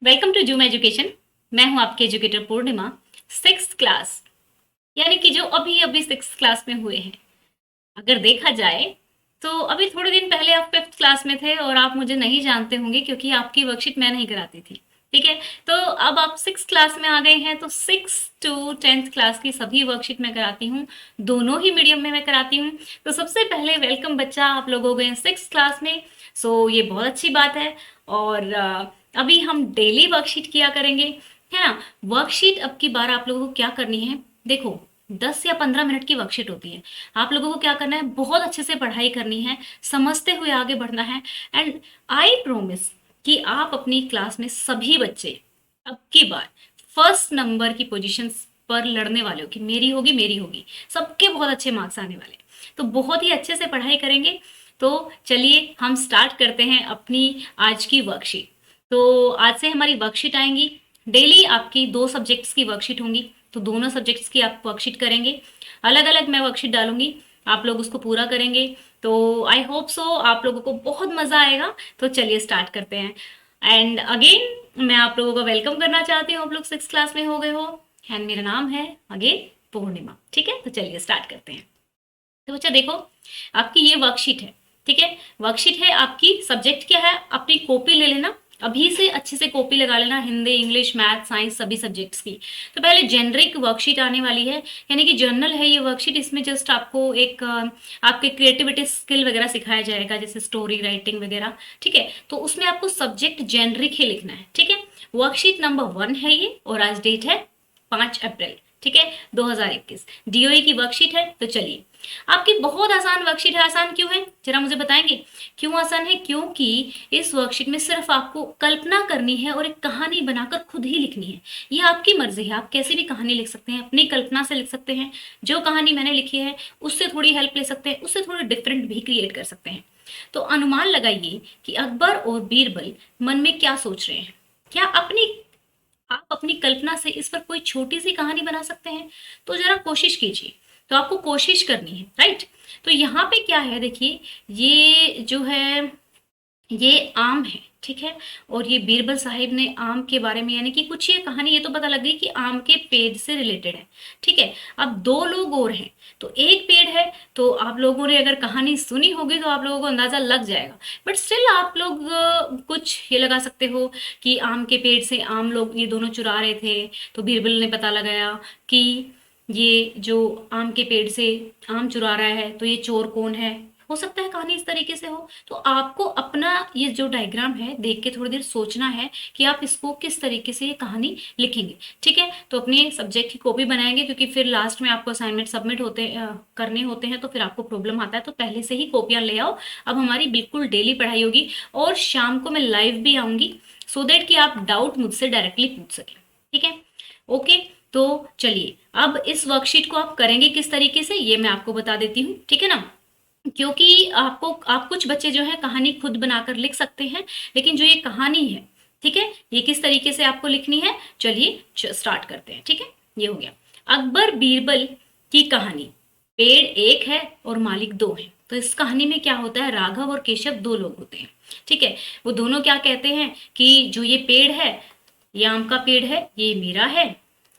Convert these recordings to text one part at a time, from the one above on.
Welcome to zoom education. मैं हूं आपकी एजुकेटर पूर्णिमा। सिक्स क्लास यानी कि जो अभी अभी सिक्स क्लास में हुए हैं, अगर देखा जाए तो अभी थोड़े दिन पहले आप फिफ्थ क्लास में थे और आप मुझे नहीं जानते होंगे क्योंकि आपकी वर्कशीट मैं नहीं कराती थी। ठीक है, तो अब आप सिक्स क्लास में आ गए हैं तो सिक्स टू टेंथ क्लास की सभी वर्कशीट मैं कराती हूँ, दोनों ही मीडियम में मैं कराती हूँ। तो सबसे पहले वेलकम बच्चा, आप लोग हो गए सिक्स क्लास में। सो ये बहुत अच्छी बात है। और अभी हम डेली वर्कशीट किया करेंगे, है ना। वर्कशीट अब की बार आप लोगों को क्या करनी है, देखो 10 या 15 मिनट की वर्कशीट होती है। आप लोगों को क्या करना है, बहुत अच्छे से पढ़ाई करनी है, समझते हुए आगे बढ़ना है। एंड आई प्रोमिस कि आप अपनी क्लास में सभी बच्चे अब की बार फर्स्ट नंबर की पोजीशन पर लड़ने वाले हो कि मेरी होगी मेरी होगी, सबके बहुत अच्छे मार्क्स आने वाले। तो बहुत ही अच्छे से पढ़ाई करेंगे। तो चलिए हम स्टार्ट करते हैं अपनी आज की वर्कशीट। तो आज से हमारी वर्कशीट आएंगी, डेली आपकी दो सब्जेक्ट्स की वर्कशीट होंगी। तो दोनों सब्जेक्ट्स की आप वर्कशीट करेंगे, अलग अलग मैं वर्कशीट डालूंगी, आप लोग उसको पूरा करेंगे। तो आई होप सो आप लोगों को बहुत मज़ा आएगा। तो चलिए स्टार्ट करते हैं। एंड अगेन मैं आप लोगों का वेलकम करना चाहती हूँ। आप लोग सिक्स क्लास में हो गए हो एंड मेरा नाम है अगेन पूर्णिमा। ठीक है, तो चलिए स्टार्ट करते हैं। तो बच्चा देखो, आपकी ये वर्कशीट है। ठीक है, वर्कशीट है आपकी, सब्जेक्ट क्या है, अपनी कॉपी ले लेना, अभी से अच्छे से कॉपी लगा लेना, हिंदी इंग्लिश मैथ साइंस सभी सब्जेक्ट्स की। तो पहले जेनरिक वर्कशीट आने वाली है, यानी कि जर्नल है ये वर्कशीट। इसमें जस्ट आपको एक आपके क्रिएटिविटी स्किल वगैरह सिखाया जाएगा, जैसे स्टोरी राइटिंग वगैरह। ठीक है, तो उसमें आपको सब्जेक्ट जेनरिक ही लिखना है। ठीक है, वर्कशीट नंबर 1 है ये और आज डेट है 5 अप्रैल। ठीक है, 2021 डीओई की वर्कशीट है। तो चलिए, आपकी बहुत आसान वर्कशीट है। आसान क्यों है जरा मुझे बताएंगे, क्यों आसान है? क्योंकि इस वर्कशीट में सिर्फ आपको कल्पना करनी है और एक कहानी बनाकर खुद ही लिखनी है। ये आपकी मर्जी है, आप कैसी भी कहानी लिख सकते हैं, अपनी कल्पना से लिख सकते हैं। जो कहानी मैंने लिखी है उससे थोड़ी हेल्प ले सकते हैं, उससे थोड़ी डिफरेंट भी क्रिएट कर सकते हैं। तो अनुमान लगाइए कि अकबर और बीरबल मन में क्या सोच रहे हैं। क्या आप अपनी कल्पना से इस पर कोई छोटी सी कहानी बना सकते हैं? तो जरा कोशिश कीजिए। तो आपको कोशिश करनी है, राइट। तो यहाँ पे क्या है देखिए, ये जो है ये आम है। ठीक है, और ये बीरबल साहिब ने आम के बारे में, यानी कि कुछ ये कहानी ये तो पता लग गई कि आम के पेड़ से रिलेटेड है। ठीक है, अब दो लोग और हैं तो एक पेड़ है। तो आप लोगों ने अगर कहानी सुनी होगी तो आप लोगों को अंदाजा लग जाएगा। बट स्टिल आप लोग कुछ ये लगा सकते हो कि आम के पेड़ से आम लोग ये दोनों चुरा रहे थे, तो बीरबल ने पता लगाया कि ये जो आम के पेड़ से आम चुरा रहा है तो ये चोर कौन है। हो सकता है कहानी इस तरीके से हो। तो आपको अपना ये जो डायग्राम है देख के थोड़ी देर सोचना है कि आप इसको किस तरीके से ये कहानी लिखेंगे। ठीक है, तो अपने सब्जेक्ट की कॉपी बनाएंगे, क्योंकि फिर लास्ट में आपको असाइनमेंट सबमिट करने होते हैं तो फिर आपको प्रॉब्लम आता है। तो पहले से ही कॉपियां ले आओ। अब हमारी बिल्कुल डेली पढ़ाई होगी और शाम को मैं लाइव भी आऊंगी, सो देट कि आप डाउट मुझसे डायरेक्टली पूछ सकें। ठीक है, ओके। तो चलिए, अब इस वर्कशीट को आप करेंगे किस तरीके से ये मैं आपको बता देती हूँ। ठीक है ना, क्योंकि आप कुछ बच्चे जो है कहानी खुद बनाकर लिख सकते हैं, लेकिन जो ये कहानी है, ठीक है, ये किस तरीके से आपको लिखनी है, चलिए स्टार्ट करते हैं। ठीक है, ये हो गया अकबर बीरबल की कहानी। पेड़ एक है और मालिक दो है। तो इस कहानी में क्या होता है, राघव और केशव दो लोग होते हैं। ठीक है, वो दोनों क्या कहते हैं कि जो ये पेड़ है, ये आम का पेड़ है, ये मेरा है।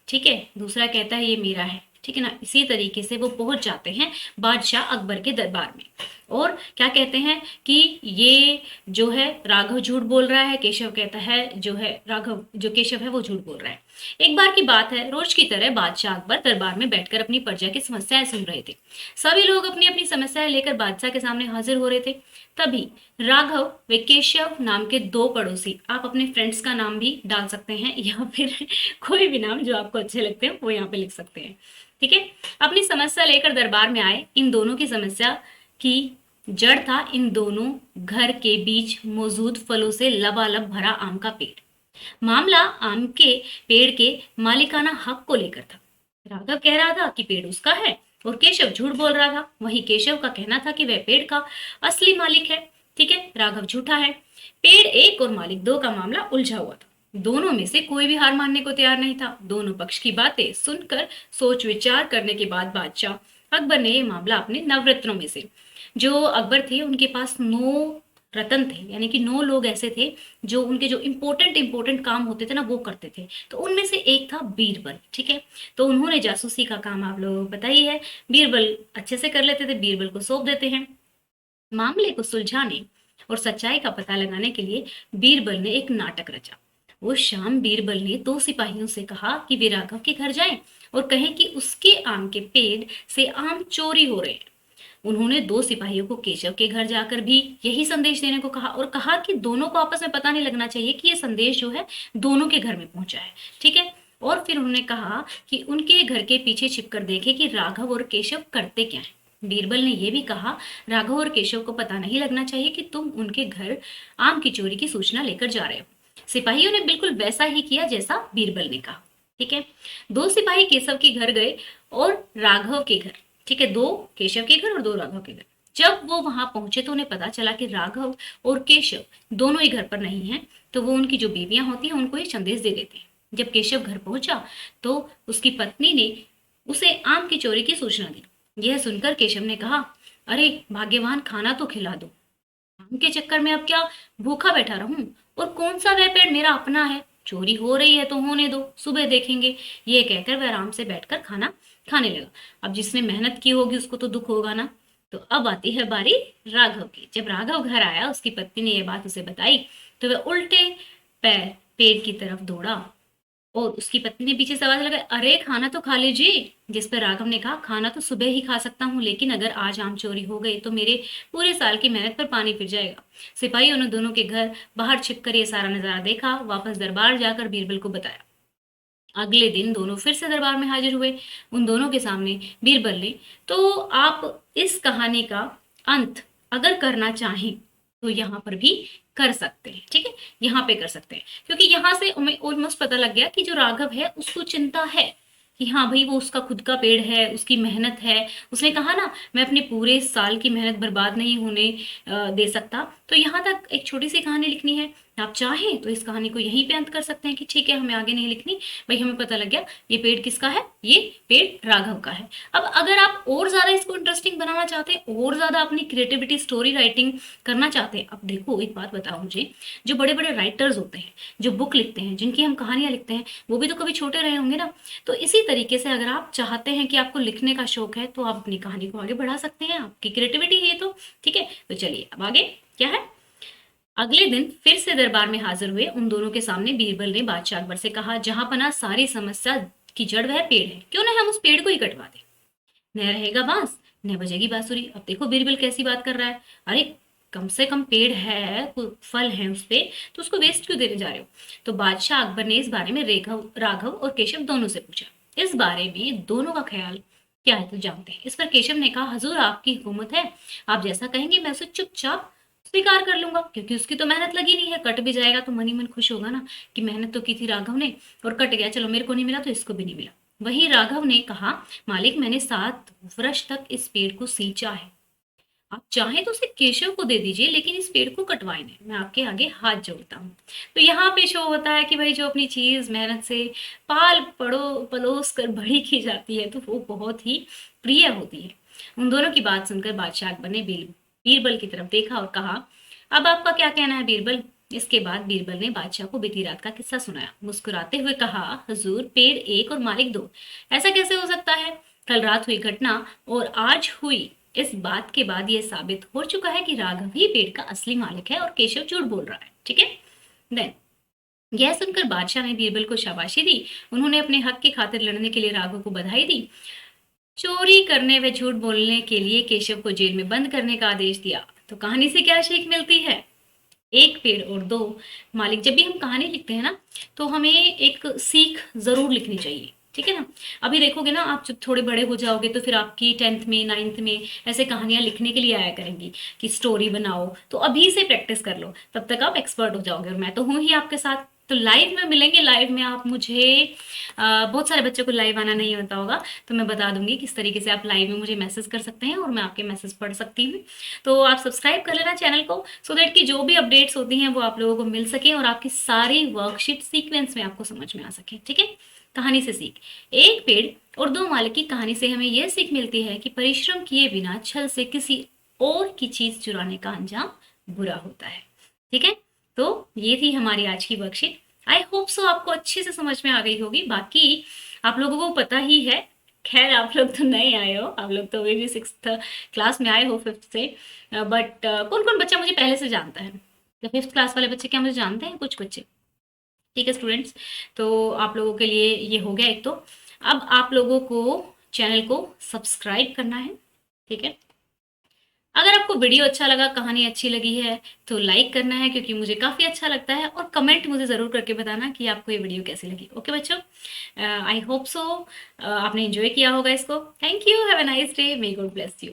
ठीक है, दूसरा कहता है ये मेरा है। ठीक है ना, इसी तरीके से वो पहुंच जाते हैं बादशाह अकबर के दरबार में। और क्या कहते हैं कि ये जो है राघव झूठ बोल रहा है, केशव कहता है जो है राघव जो केशव है वो झूठ बोल रहा है। एक बार की बात है, रोज की तरह बादशाह अकबर दरबार में बैठकर अपनी प्रजा की समस्याएं सुन रहे थे। सभी लोग अपनी अपनी समस्याएं लेकर बादशाह के सामने हाजिर हो रहे थे। तभी राघव व केशव नाम के दो पड़ोसी, आप अपने फ्रेंड्स का नाम भी डाल सकते हैं या फिर कोई भी नाम जो आपको अच्छे लगते हैं वो यहाँ पे लिख सकते हैं। ठीक है, अपनी समस्या लेकर दरबार में आए। इन दोनों की समस्या की जड़ था इन दोनों घर के बीच मौजूद फलों से लबालब भरा आम का पेड़। मामला आम के पेड़ के मालिकाना हक को लेकर था। राघव कह रहा था कि पेड़ उसका है और केशव झूठ बोल रहा था। वहीं केशव का कहना था कि वह पेड़ का असली मालिक है। ठीक है, राघव झूठा है। पेड़ एक और मालिक दो का मामला उलझा हुआ था। दोनों में से कोई भी हार मानने को तैयार नहीं था। दोनों पक्ष की बातें सुनकर सोच विचार करने के बाद बादशाह अकबर ने यह मामला अपने नवरत्नों में से, जो अकबर थे उनके पास 9 रतन थे, यानी कि 9 लोग ऐसे थे जो उनके जो इम्पोर्टेंट इम्पोर्टेंट काम होते थे ना वो करते थे। तो उनमें से एक था बीरबल, ठीक है। तो उन्होंने जासूसी का काम आप लोगों को पता ही है, बीरबल अच्छे से कर लेते थे, बीरबल को सौंप देते हैं। मामले को सुलझाने और सच्चाई का पता लगाने के लिए बीरबल ने एक नाटक रचा। उस शाम बीरबल ने 2 सिपाहियों से कहा कि वे राघव के घर जाएं और कहें कि उसके आम के पेड़ से आम चोरी हो रहे हैं। उन्होंने 2 सिपाहियों को केशव के घर जाकर भी यही संदेश देने को कहा और कहा कि दोनों को आपस में पता नहीं लगना चाहिए कि ये संदेश जो है दोनों के घर में पहुंचा है, ठीक है। और फिर उन्होंने कहा कि उनके घर के पीछे छिपकर देखे कि राघव और केशव करते क्या हैं। बीरबल ने यह भी कहा, राघव और केशव को पता नहीं लगना चाहिए कि तुम उनके घर आम की चोरी की सूचना लेकर जा रहे हो। सिपाहियों ने बिल्कुल वैसा ही किया जैसा बीरबल ने कहा, ठीक है। 2 सिपाही केशव के घर गए और राघव के घर, ठीक है, 2 केशव के घर और 2 राघव के घर। जब वो वहां पहुंचे तो उन्हें पता चला कि राघव और केशव दोनों ही घर पर नहीं हैं। तो वो उनकी जो बीवियां होती हैं उनको ये संदेश दे देते हैं। जब केशव घर पहुंचा तो उसकी पत्नी ने उसे आम की चोरी की सूचना दी। यह सुनकर केशव ने कहा, अरे भाग्यवान, खाना तो खिला दो, आम के चक्कर में अब क्या भूखा बैठा रहूं, और कौन सा वह पेड़ मेरा अपना है, चोरी हो रही है तो होने दो, सुबह देखेंगे। ये कहकर वह आराम से बैठकर खाना खाने लगा। अब जिसने मेहनत की होगी उसको तो दुख होगा ना। तो अब आती है बारी राघव की। जब राघव घर आया, उसकी पत्नी ने यह बात उसे बताई तो वह उल्टे पैर पेड़ की तरफ दौड़ा और उसकी पत्नी ने पीछे से आवाज लगाई, अरे खाना तो खा लीजिए। जिस पर राघव ने कहा, खाना तो सुबह ही खा सकता हूँ, लेकिन अगर आज आम चोरी हो गई तो मेरे पूरे साल की मेहनत पर पानी फिर जाएगा। सिपाहियों ने दोनों के घर बाहर छिपकर ये सारा नजारा देखा, वापस दरबार जाकर बीरबल को बताया। अगले दिन दोनों फिर से दरबार में हाजिर हुए। उन दोनों के सामने बीरबल ने, तो आप इस कहानी का अंत अगर करना चाहें तो यहाँ पर भी कर सकते हैं, ठीक है, यहाँ पे कर सकते हैं। क्योंकि यहाँ से हमें ऑलमोस्ट पता लग गया कि जो राघव है उसको चिंता है कि हाँ भाई वो उसका खुद का पेड़ है, उसकी मेहनत है। उसने कहा ना, मैं अपने पूरे साल की मेहनत बर्बाद नहीं होने दे सकता। तो यहाँ तक एक छोटी सी कहानी लिखनी है। आप चाहें तो इस कहानी को यहीं पे अंत कर सकते हैं कि ठीक है, हमें आगे नहीं लिखनी भाई, हमें पता लग गया ये पेड़ किसका है, ये पेड़ राघव का है। अब अगर आप और ज्यादा इसको इंटरेस्टिंग बनाना चाहते हैं, और ज्यादा अपनी क्रिएटिविटी स्टोरी राइटिंग करना चाहते हैं, अब देखो एक बात बताओ मुझे, जो बड़े बड़े राइटर्स होते हैं, जो बुक लिखते हैं, जिनकी हम कहानियां लिखते हैं, वो भी तो कभी छोटे रहे होंगे ना। तो इसी तरीके से अगर आप चाहते हैं कि आपको लिखने का शौक है तो आप अपनी कहानी को आगे बढ़ा सकते हैं, आपकी क्रिएटिविटी है तो, ठीक है। तो चलिए अब आगे क्या है। अगले दिन फिर से दरबार में हाजिर हुए। उन दोनों के सामने बीरबल ने बादशाह अकबर से कहा, जहां पना सारी समस्या की जड़ वह पेड़ है, क्यों ना हम उस पेड़ को ही कटवा दें। न रहेगा बांस न बजेगी बांसुरी। अब देखो बीरबल कैसी बात कर रहा है, अरे कम से कम पेड़ है, फल है उस पे, तो उसको वेस्ट क्यों देने जा रहे हो। तो बादशाह अकबर ने इस बारे में राघव और केशव दोनों से पूछा। इस बारे में दोनों का ख्याल क्या है तो जानते हैं। इस पर केशव ने कहा, हजूर आपकी हुकूमत है, आप जैसा कहेंगे मैं उसे चुपचाप स्वीकार कर लूंगा, क्योंकि उसकी तो मेहनत लगी नहीं है। कट भी जाएगा तो मन ही मन खुश होगा ना कि मेहनत तो की थी राघव ने और कट गया, चलो मेरे को नहीं मिला तो इसको भी नहीं मिला। वही राघव ने कहा, मालिक मैंने 7 वर्ष तक इस पेड़ को सींचा है, आप चाहें तो उसे केशव को दे दीजिए, लेकिन इस पेड़ को कटवाए नहीं, मैं आपके आगे हाथ जोड़ता हूँ। तो यहाँ पे शो होता है कि भाई जो अपनी चीज मेहनत से पाल पड़ो पलोस कर बड़ी की जाती है तो वो बहुत ही प्रिय होती है। उन दोनों की बात सुनकर बादशाह अकबर ने बीरबल की तरफ देखा और कहा, अब आपका क्या कहना है बीरबल। इसके बाद बीरबल ने बादशाह को बीती रात का किस्सा सुनाया। मुस्कुराते हुए कहा, हजूर पेड़ एक और मालिक 2, ऐसा कैसे हो सकता है। कल रात हुई घटना और आज हुई इस बात के बाद यह साबित हो चुका है कि राघव ही पेड़ का असली मालिक है और केशव झूठ बोल रहा है, ठीक है। देन यह सुनकर बादशाह ने बीरबल को शाबाशी दी। उन्होंने अपने हक की खातिर लड़ने के लिए राघव को बधाई दी। चोरी करने व झूठ बोलने के लिए केशव को जेल में बंद करने का आदेश दिया। तो कहानी से क्या सीख मिलती है, एक पेड़ और 2 मालिक। जब भी हम कहानी लिखते हैं ना तो हमें एक सीख जरूर लिखनी चाहिए, ठीक है ना। अभी देखोगे ना, आप जब थोड़े बड़े हो जाओगे तो फिर आपकी 10th में 9th में ऐसे कहानियां लिखने के लिए आया करेंगी कि स्टोरी बनाओ, तो अभी से प्रैक्टिस कर लो, तब तक आप एक्सपर्ट हो जाओगे। और मैं तो हूँ ही आपके साथ। तो लाइव में मिलेंगे, लाइव में आप मुझे बहुत सारे बच्चों को लाइव आना नहीं होता होगा तो मैं बता दूंगी किस तरीके से आप लाइव में मुझे मैसेज कर सकते हैं और मैं आपके मैसेज पढ़ सकती हूँ। तो आप सब्सक्राइब कर लेना चैनल को, सो दैट कि जो भी अपडेट्स होती हैं वो आप लोगों को मिल सके और आपकी सारी वर्कशीट सीक्वेंस में आपको समझ में आ सके, ठीक है। कहानी से सीख, एक पेड़ और 2 मालिक की कहानी से हमें यह सीख मिलती है कि परिश्रम किए बिना छल से किसी और की चीज चुराने का अंजाम बुरा होता है। ठीक है, तो ये थी हमारी आज की वर्कशीट। आई होप सो आपको अच्छे से समझ में आ गई होगी। बाकी आप लोगों को पता ही है, खैर आप लोग तो नए आए हो, आप लोग तो अभी भी 6th क्लास में आए हो 5th से, बट कौन कौन बच्चा मुझे पहले से जानता है? तो 5th क्लास वाले बच्चे क्या मुझे जानते हैं? कुछ बच्चे। ठीक है स्टूडेंट्स, तो आप लोगों के लिए ये हो गया एक तो। अब आप लोगों को चैनल को सब्सक्राइब करना है। ठीक है, अगर आपको वीडियो अच्छा लगा, कहानी अच्छी लगी है, तो लाइक करना है क्योंकि मुझे काफ़ी अच्छा लगता है, और कमेंट मुझे ज़रूर करके बताना कि आपको ये वीडियो कैसी लगी। ओके बच्चों, आई होप सो आपने एंजॉय किया होगा इसको। Thank you, have a nice day, may God bless you.